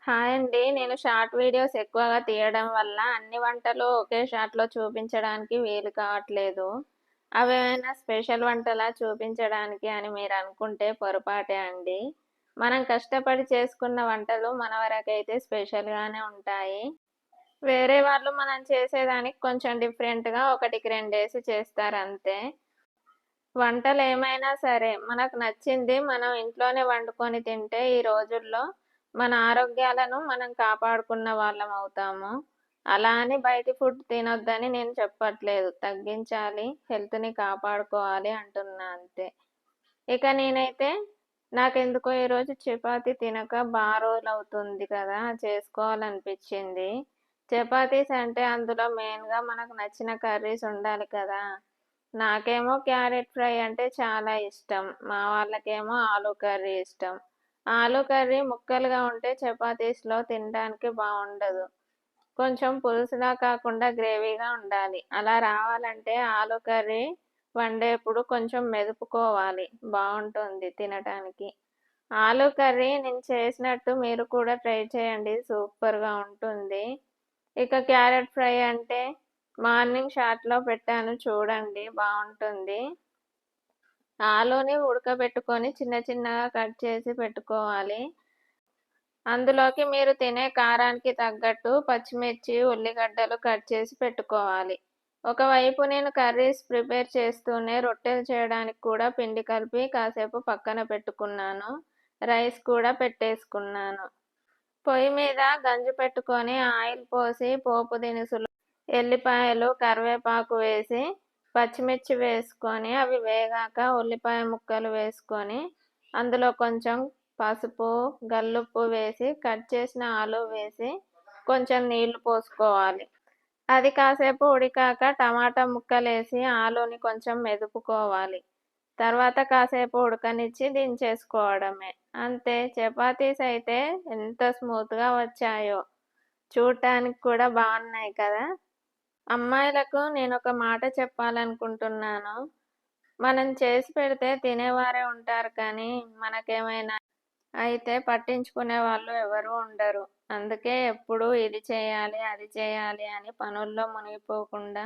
Hi అండి. నేను short videos ఎక్కువగా తీయడం వల్ల అన్ని వంటలు ఒకే షాట్‌లో చూపించడానికి వీలు కావట్లేదు. అవేమైనా స్పెషల్ వంటలా చూపించడానికి అని మీరనుకుంటే పొరపాటే అండి. మనం కష్టపడి చేసుకున్న వంటలు మన వరకైతే స్పెషల్‌గానే ఉంటాయి. వేరే వాళ్ళు మనం చేసేదానికి కొంచెం డిఫరెంట్‌గా ఒకటికి రెండేసి చేస్తారంతే. వంటలేమైనా సరే మనకు నచ్చింది మనం ఇంట్లోనే వండుకొని తింటే ఈ రోజుల్లో మన ఆరోగ్యాలను మనం కాపాడుకున్న వాళ్ళమవుతాము. అలా అని బయటి ఫుడ్ తినొద్దని నేను చెప్పట్లేదు. తగ్గించాలి, హెల్త్‌ని కాపాడుకోవాలి అంటున్నా అంతే. ఇక నేనైతే నాకెందుకో ఈరోజు చపాతీ తినక రోజులవుతుంది కదా! చేసుకోవాలనిపిచ్చింది. చపాతీస్ అంటే అందులో మెయిన్‌గా మనకు నచ్చిన కర్రీస్ ఉండాలి కదా! నాకేమో క్యారెట్ ఫ్రై అంటే చాలా ఇష్టం. మా వాళ్ళకేమో ఆలూ కర్రీ ఇష్టం. ఆలూ కర్రీ ముక్కలుగా ఉంటే చపాతీస్‌లో తినడానికి బావుండదు. కొంచెం పులుసులా కాకుండా గ్రేవీగా ఉండాలి. అలా రావాలంటే ఆలూ కర్రీ వండేప్పుడు కొంచెం మెదుపుకోవాలి. బావుంటుంది తినటానికి. ఆలూ కర్రీ నేను చేసినట్టు మీరు కూడా ట్రై చేయండి. సూపర్‌గా ఉంటుంది. ఇక క్యారెట్ ఫ్రై అంటే మార్నింగ్ షార్ట్‌లో పెట్టాను చూడండి బావుంటుంది. ఆలూని ఉడకబెట్టుకొని చిన్న చిన్నగా కట్ చేసి పెట్టుకోవాలి. అందులోకి మీరు తినే కారానికి తగ్గట్టు పచ్చిమిర్చి, ఉల్లిగడ్డలు కట్ చేసి పెట్టుకోవాలి. ఒకవైపు నేను కర్రీస్ ప్రిపేర్ చేస్తూనే రొట్టెలు చేయడానికి కూడా పిండి కలిపి కాసేపు పక్కన పెట్టుకున్నాను. రైస్ కూడా పెట్టేసుకున్నాను. పొయ్యి మీద గంజి పెట్టుకొని ఆయిల్ పోసి పోపు దినుసులు, ఎల్లిపాయలు, కరివేపాకు వేసి పచ్చిమిర్చి వేసుకొని అవి వేగాక ఉల్లిపాయ ముక్కలు వేసుకొని అందులో కొంచెం పసుపు, గల్లుప్పు వేసి కట్ చేసిన ఆలు వేసి కొంచెం నీళ్లు పోసుకోవాలి. అది కాసేపు ఉడికాక టమాటా ముక్కలేసి ఆలూని కొంచెం మెదుపుకోవాలి. తర్వాత కాసేపు ఉడకనిచ్చి దించేసుకోవడమే. అంతే చపాతీస్ అయితే ఎంత స్మూత్‌గా వచ్చాయో. చూడటానికి కూడా బాగున్నాయి కదా! అమ్మాయిలకు నేనొక మాట చెప్పాలనుకుంటున్నాను. మనం చేసి పెడితే తినేవారే ఉంటారు కానీ, మనకేమైనా అయితే పట్టించుకునే వాళ్ళు ఎవరూ ఉండరు. అందుకే ఎప్పుడూ ఇది చేయాలి, అది చేయాలి అని పనుల్లో మునిగిపోకుండా,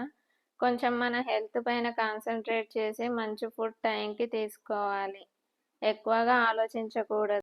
కొంచెం మన హెల్త్ పైన కాన్సంట్రేట్ చేసి మంచి ఫుడ్ టైంకి తీసుకోవాలి. ఎక్కువగా ఆలోచించకూడదు.